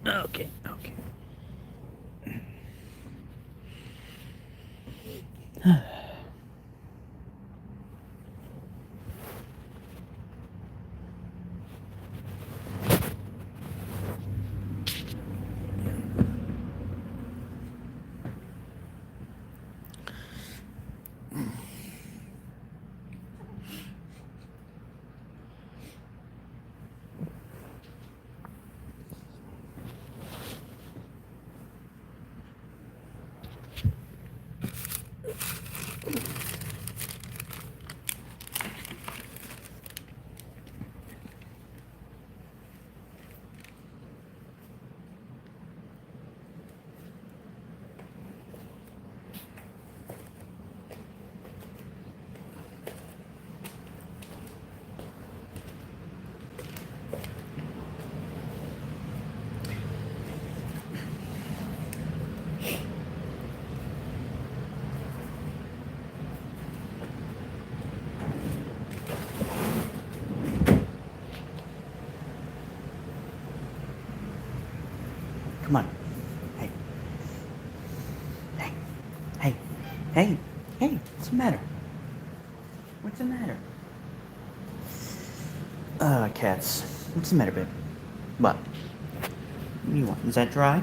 Okay, okay. Come on. Hey. Hey. Hey. Hey. Hey. What's the matter? What's the matter? Cats. What's the matter, babe? What? What do you want? Is that dry?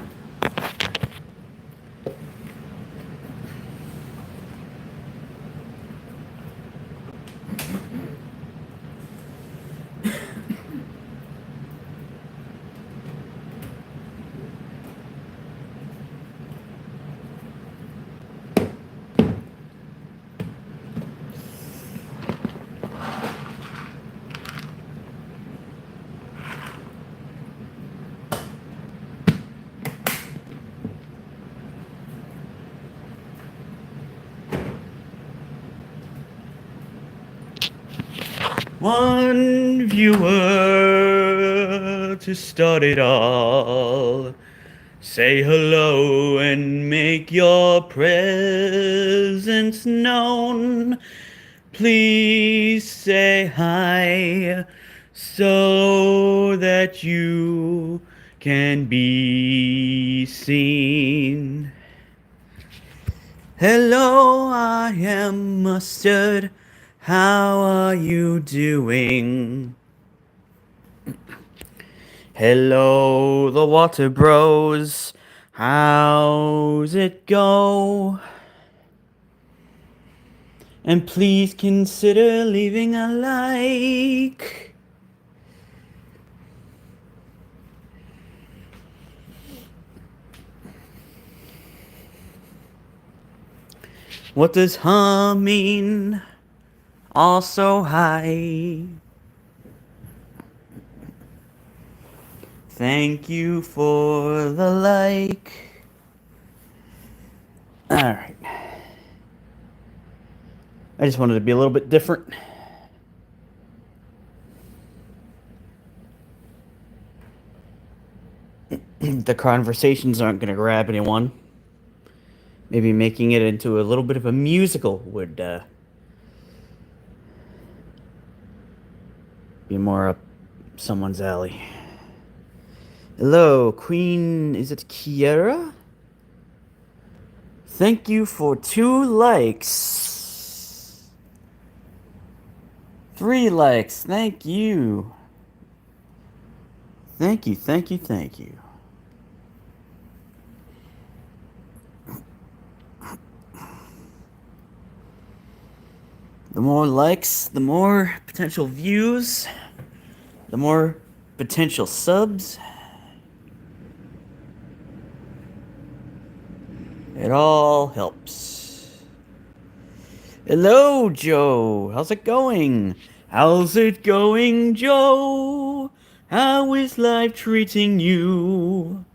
One viewer to start it all. Say hello and make your presence known. Please say hi so that you can be seen. Hello, I am Mustard. How are you doing? Hello, the Water Bros. How's it go? And please consider leaving a like. What does hum mean? Also, hi. Thank you for the like. Alright. I just wanted to be a little bit different. The conversations aren't going to grab anyone. Maybe making it into a little bit of a musical would be more up someone's alley. Hello, Queen. Is it Kiera? Thank you for 2 likes. 3 likes. Thank you. Thank you, thank you, thank you. The more likes, the more potential views, the more potential subs. It all helps. Hello, Joe. How's it going? How's it going, Joe? How is life treating you?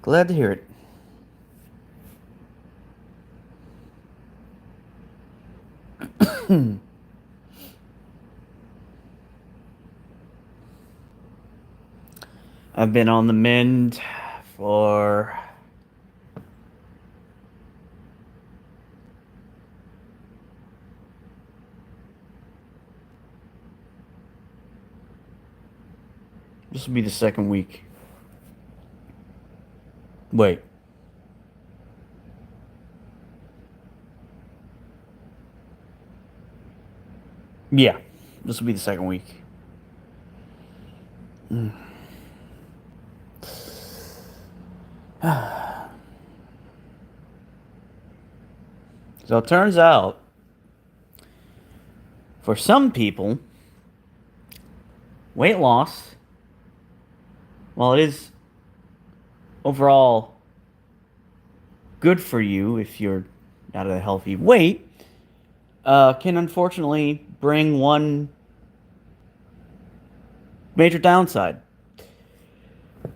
Glad to hear it. I've been on the mend for This will be the second week. Wait. Yeah, this will be the second week. So it turns out, for some people, weight loss, while it is overall good for you if you're at a healthy weight, can unfortunately bring one major downside.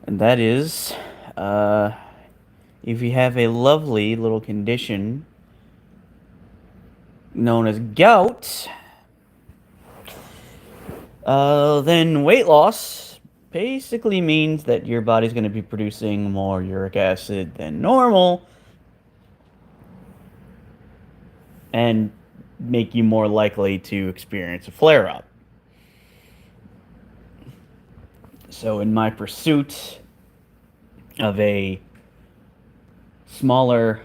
And that is, if you have a lovely little condition known as gout, then weight loss basically means that your body's going to be producing more uric acid than normal and make you more likely to experience a flare-up. So in my pursuit of a smaller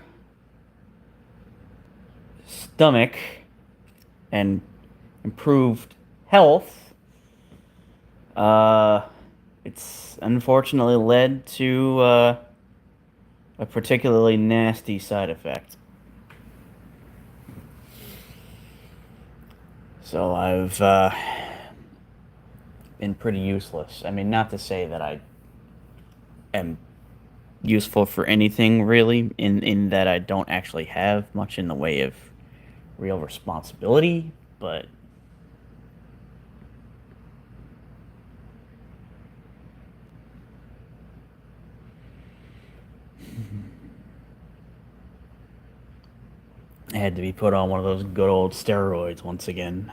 stomach and improved health, it's unfortunately led to a particularly nasty side effect. So I've been pretty useless. I mean, not to say that I am useful for anything, really, in that I don't actually have much in the way of real responsibility, but I had to be put on one of those good old steroids once again.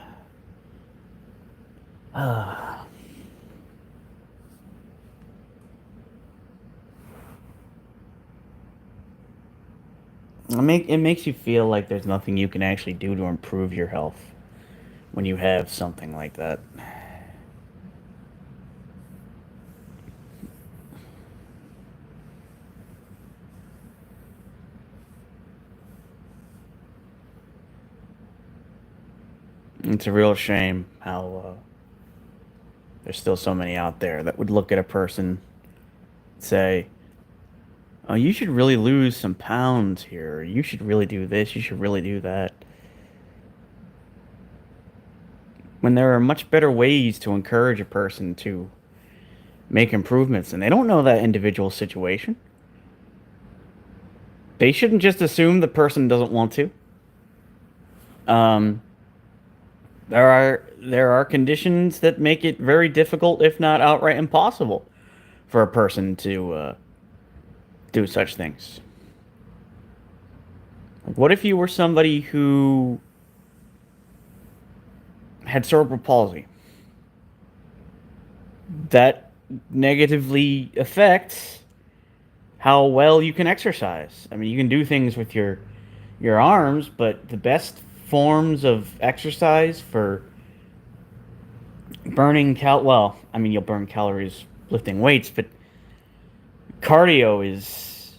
It makes you feel like there's nothing you can actually do to improve your health when you have something like that. It's a real shame how there's still so many out there that would look at a person and say, "Oh, you should really lose some pounds here. You should really do this. You should really do that." When there are much better ways to encourage a person to make improvements, and they don't know that individual situation. They shouldn't just assume the person doesn't want to. Um, there are conditions that make it very difficult, if not outright impossible, for a person to do such things. Like, what if you were somebody who had cerebral palsy? That negatively affects how well you can exercise. I mean, you can do things with your arms, but the best forms of exercise for burning well, I mean, you'll burn calories lifting weights, but cardio is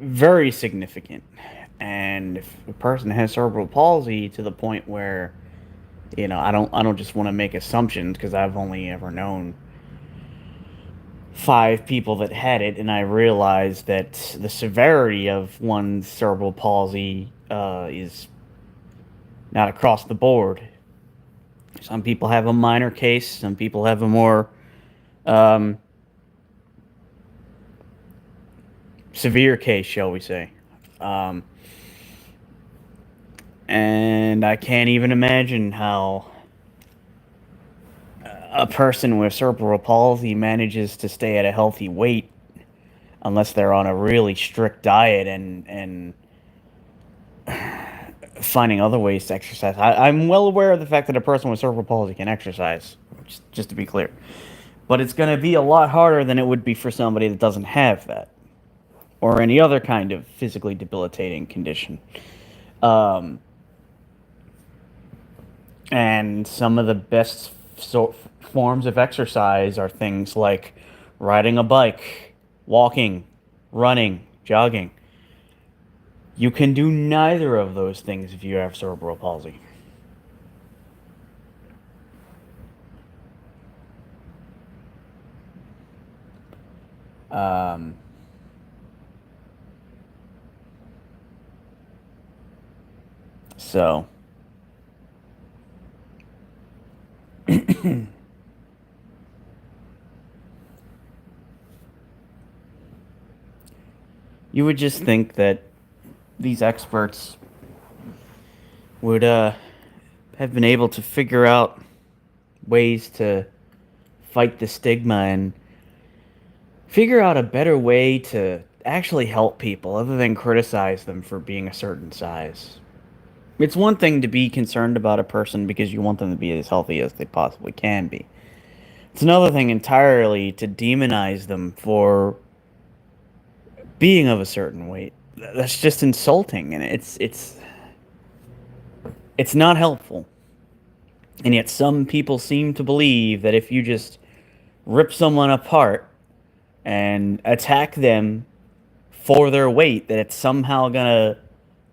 very significant. And if a person has cerebral palsy to the point where, I don't just want to make assumptions because I've only ever known 5 people that had it, and I realized that the severity of one's cerebral palsy is not across the board. Some people have a minor case, some people have a more severe case, shall we say. And I can't even imagine how a person with cerebral palsy manages to stay at a healthy weight unless they're on a really strict diet and finding other ways to exercise. I'm well aware of the fact that a person with cerebral palsy can exercise, just to be clear. But it's going to be a lot harder than it would be for somebody that doesn't have that, or any other kind of physically debilitating condition. And some of the best forms of exercise are things like riding a bike, walking, running, jogging. You can do neither of those things if you have cerebral palsy. Um, so, you would just think that these experts would have been able to figure out ways to fight the stigma and figure out a better way to actually help people other than criticize them for being a certain size. It's one thing to be concerned about a person because you want them to be as healthy as they possibly can be. It's another thing entirely to demonize them for being of a certain weight. That's just insulting, and it's not helpful. And yet some people seem to believe that if you just rip someone apart and attack them for their weight, that it's somehow gonna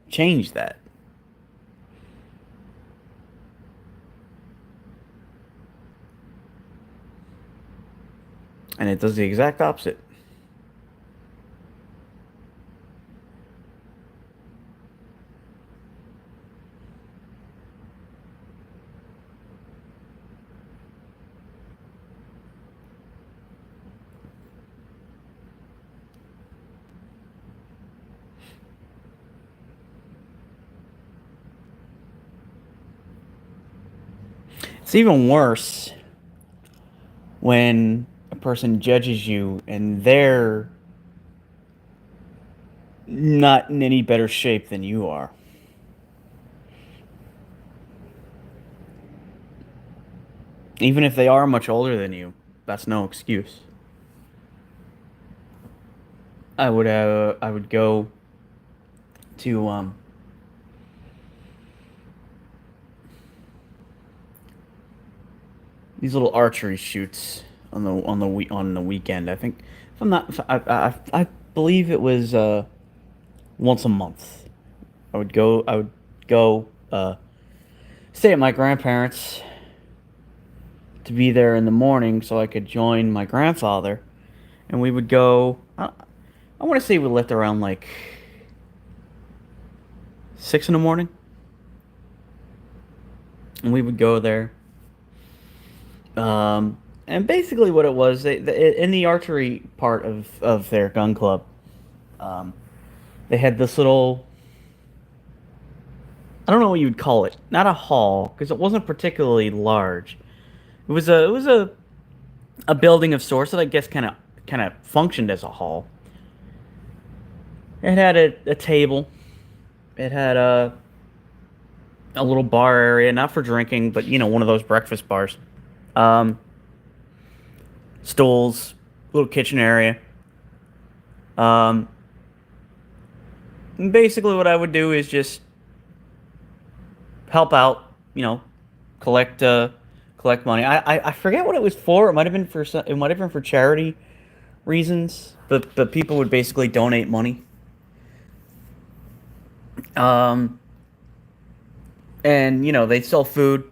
change that. And it does the exact opposite. It's even worse when a person judges you and they're not in any better shape than you are. Even if they are much older than you, that's no excuse. I would go to these little archery shoots on the weekend. I think if I'm not if I believe it was once a month. I would go stay at my grandparents to be there in the morning so I could join my grandfather, and we would go. I want to say we left around like 6 in the morning, and we would go there. And basically, what it was, in the archery part of their gun club, um, they had this little, I don't know what you would call it, not a hall because it wasn't particularly large. It was a building of sorts that I guess kind of functioned as a hall. It had a table. It had a little bar area, not for drinking, but one of those breakfast bars. Um, Stools, little kitchen area. Um, and basically, what I would do is just help out. Collect collect money. I forget what it was for. It might have been for charity reasons. But people would basically donate money. Um, and they'd sell food.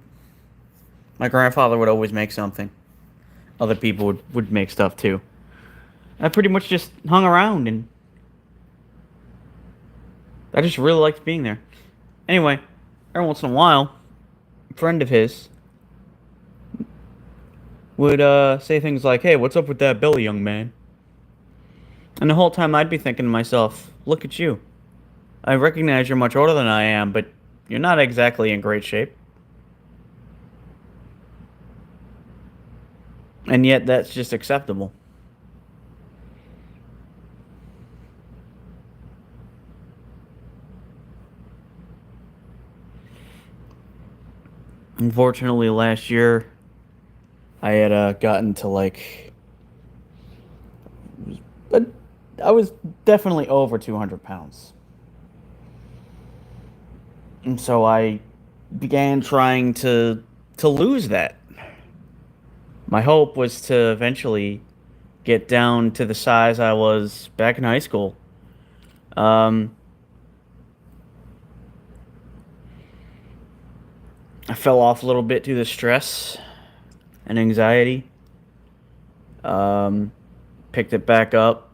My grandfather would always make something. Other people would make stuff too. I pretty much just hung around, and I just really liked being there. Anyway, every once in a while, a friend of his would say things like, "Hey, what's up with that belly, young man?" And the whole time I'd be thinking to myself, "Look at you. I recognize you're much older than I am, but you're not exactly in great shape." And yet that's just acceptable. Unfortunately, last year I had gotten to like, but I was definitely over 200 pounds. And so I began trying to lose that. My hope was to eventually get down to the size I was back in high school. Um, I fell off a little bit due to stress and anxiety. Um, Picked it back up.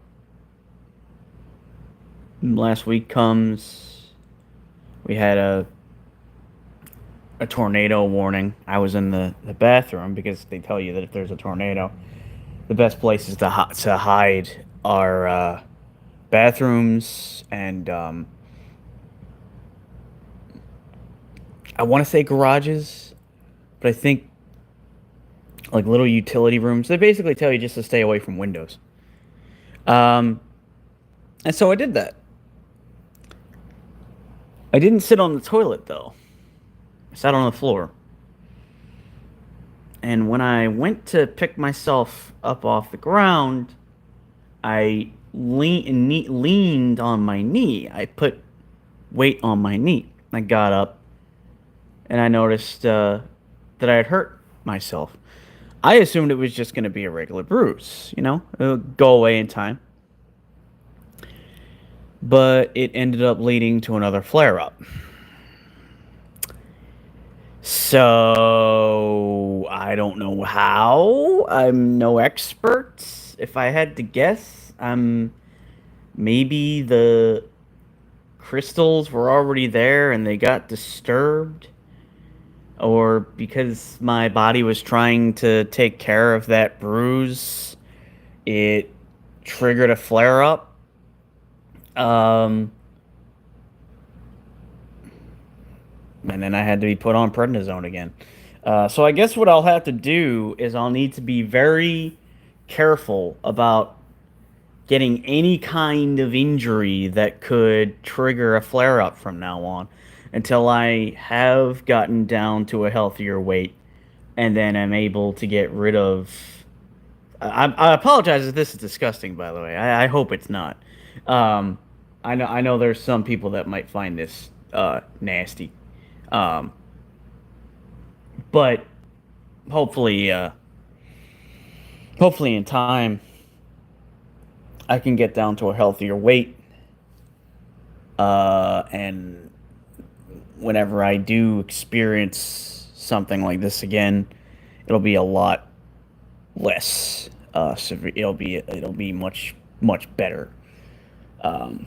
Last week comes, we had a tornado warning. I was in the bathroom because they tell you that if there's a tornado, the best places to hide are bathrooms and I want to say garages, but I think like little utility rooms. They basically tell you just to stay away from windows. Um, and so I did that. I didn't sit on the toilet though. I sat on the floor. And when I went to pick myself up off the ground, I leaned on my knee. I put weight on my knee. I got up and I noticed that I had hurt myself. I assumed it was just going to be a regular bruise, you know, it'll go away in time. But it ended up leading to another flare up. So I don't know how. I'm no expert. If I had to guess, maybe the crystals were already there and they got disturbed, or because my body was trying to take care of that bruise, it triggered a flare up. Um, and then I had to be put on prednisone again. So I guess what I'll have to do is I'll need to be very careful about getting any kind of injury that could trigger a flare up from now on until I have gotten down to a healthier weight and then I'm able to get rid of. I apologize if this is disgusting, by the way. I hope it's not. Um, I know there's some people that might find this nasty. Um, but hopefully, hopefully in time, I can get down to a healthier weight. And whenever I do experience something like this again, it'll be a lot less severe. It'll be much better. Um,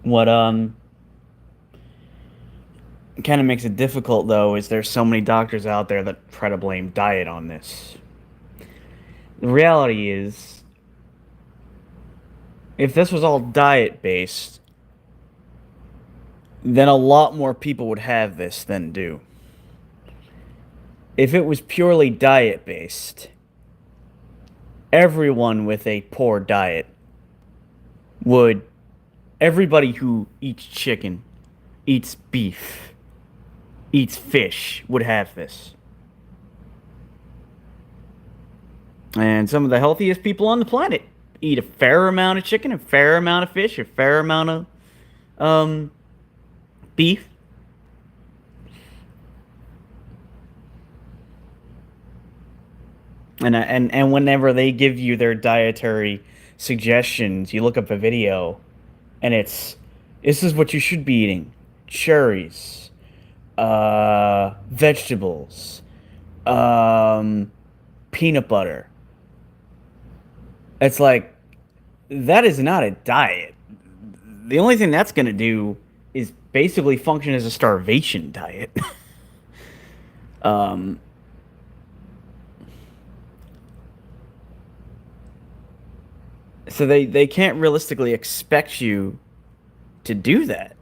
what kind of makes it difficult though is there's so many doctors out there that try to blame diet on this. The reality is, if this was all diet based, then a lot more people would have this than do. If it was purely diet based, everyone with a poor diet would, everybody who eats chicken, eats beef, eats fish would have this. And some of the healthiest people on the planet eat a fair amount of chicken, a fair amount of fish, a fair amount of um, beef. And whenever they give you their dietary suggestions, you look up a video, and this is what you should be eating: cherries, vegetables, um, peanut butter. It's like, that is not a diet. The only thing that's gonna do is basically function as a starvation diet. um, so they can't realistically expect you to do that.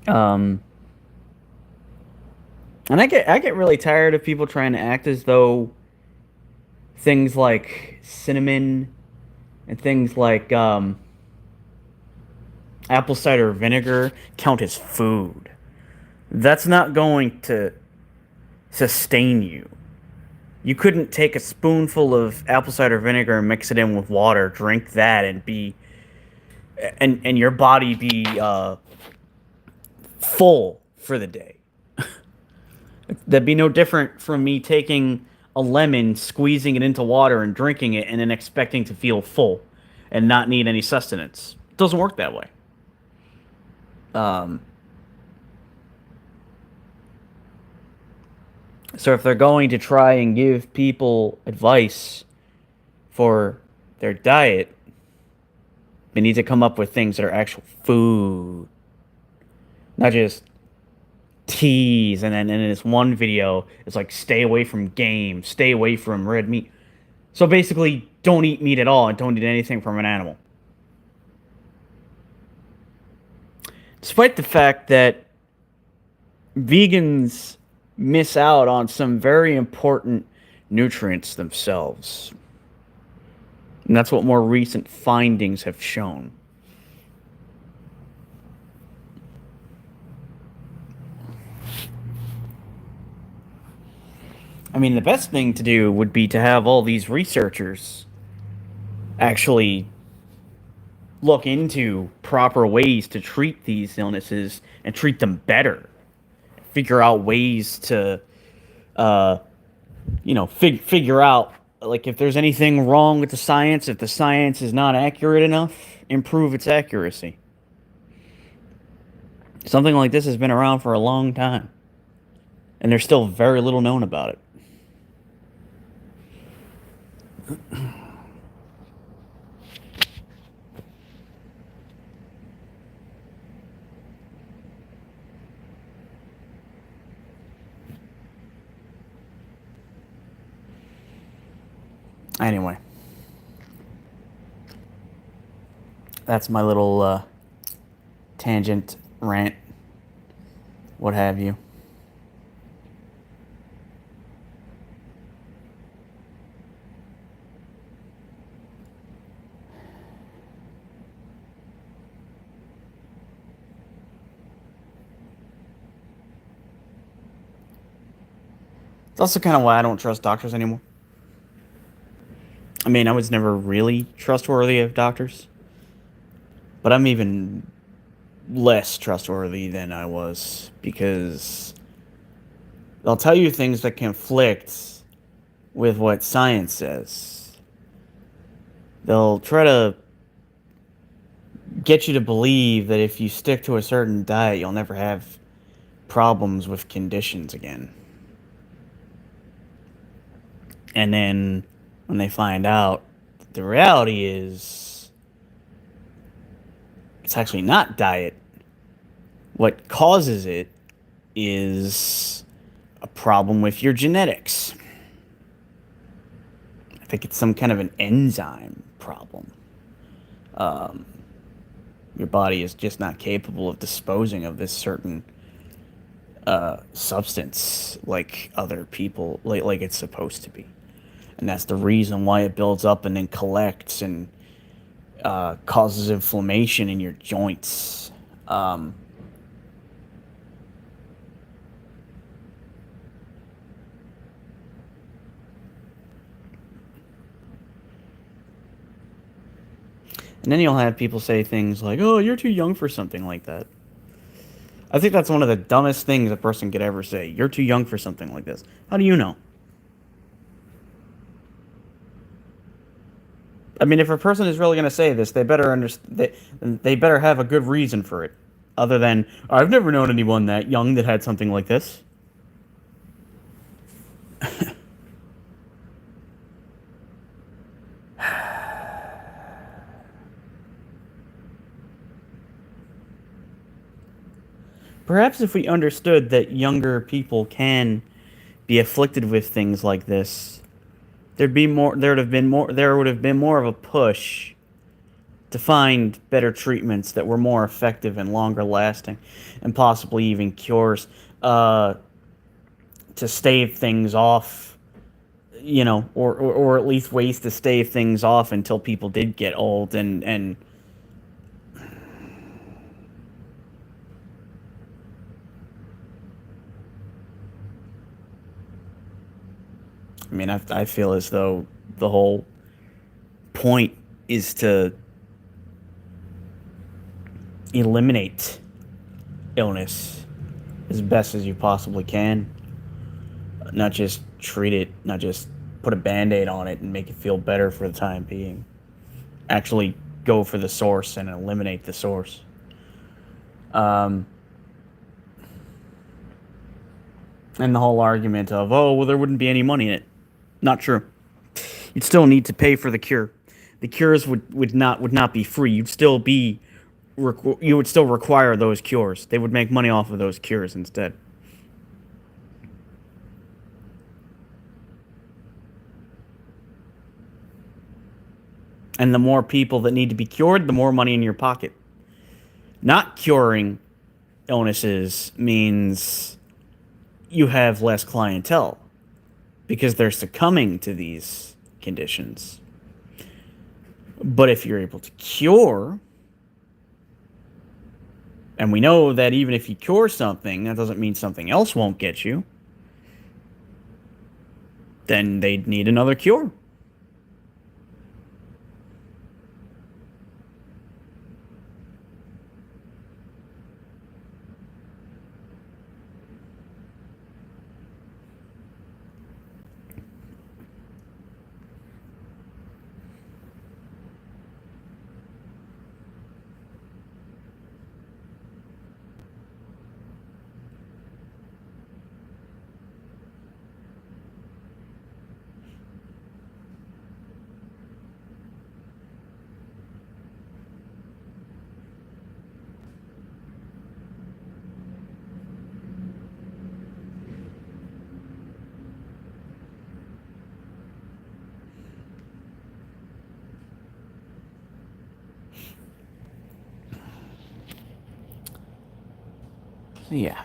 Um, and I get really tired of people trying to act as though things like cinnamon and things like apple cider vinegar count as food. That's not going to sustain you. You couldn't take a spoonful of apple cider vinegar and mix it in with water, drink that, and your body be full for the day. That'd be no different from me taking a lemon, squeezing it into water, and drinking it, and then expecting to feel full and not need any sustenance. It doesn't work that way. Um, so if they're going to try and give people advice for their diet, they need to come up with things that are actual food, not just teas. And then in this one video, it's like stay away from game, stay away from red meat. So basically, don't eat meat at all and don't eat anything from an animal. Despite the fact that vegans miss out on some very important nutrients themselves. And that's what more recent findings have shown. I mean, the best thing to do would be to have all these researchers actually look into proper ways to treat these illnesses and treat them better. Figure out ways to, uh, figure out like if there's anything wrong with the science, if the science is not accurate enough, improve its accuracy. Something like this has been around for a long time, and there's still very little known about it. Anyway, that's my little tangent, rant, what have you. It's also kind of why I don't trust doctors anymore. I mean, I was never really trustworthy of doctors, but I'm even less trustworthy than I was because they'll tell you things that conflict with what science says. They'll try to get you to believe that if you stick to a certain diet, you'll never have problems with conditions again. And then when they find out, the reality is it's actually not diet. What causes it is a problem with your genetics. I think it's some kind of an enzyme problem. Um, your body is just not capable of disposing of this certain substance like other people, like it's supposed to be. And that's the reason why it builds up and then collects and causes inflammation in your joints. And then you'll have people say things like, "Oh, you're too young for something like that." I think that's one of the dumbest things a person could ever say. You're too young for something like this. How do you know? I mean, if a person is really going to say this, they better understand. They better have a good reason for it, other than I've never known anyone that young that had something like this. Perhaps if we understood that younger people can be afflicted with things like this, there'd be more. There would have been more. There would have been more of a push to find better treatments that were more effective and longer lasting, and possibly even cures to stave things off, or at least ways to stave things off until people did get old and I mean, I feel as though the whole point is to eliminate illness as best as you possibly can. Not just treat it, not just put a band aid on it and make it feel better for the time being. Actually go for the source and eliminate the source. Um, and the whole argument of, oh, well, there wouldn't be any money in it. Not true. You'd still need to pay for the cure. The cures would not be free. You would still require those cures. They would make money off of those cures instead. And the more people that need to be cured, the more money in your pocket. Not curing illnesses means you have less clientele because they're succumbing to these conditions. But if you're able to cure, and we know that even if you cure something, that doesn't mean something else won't get you, then they'd need another cure. So yeah.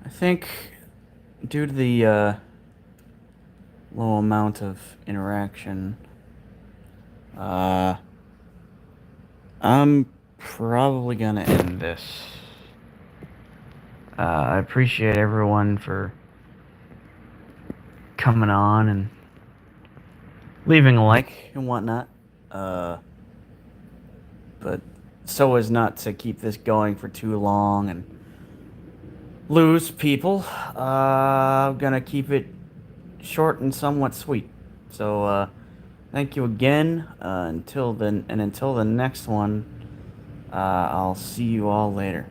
I think due to the low amount of interaction, uh, I'm probably gonna end this. I appreciate everyone for coming on and leaving a like and whatnot. Uh, but so as not to keep this going for too long and lose people, I'm gonna keep it short and somewhat sweet. So, thank you again. Until the next one, I'll see you all later.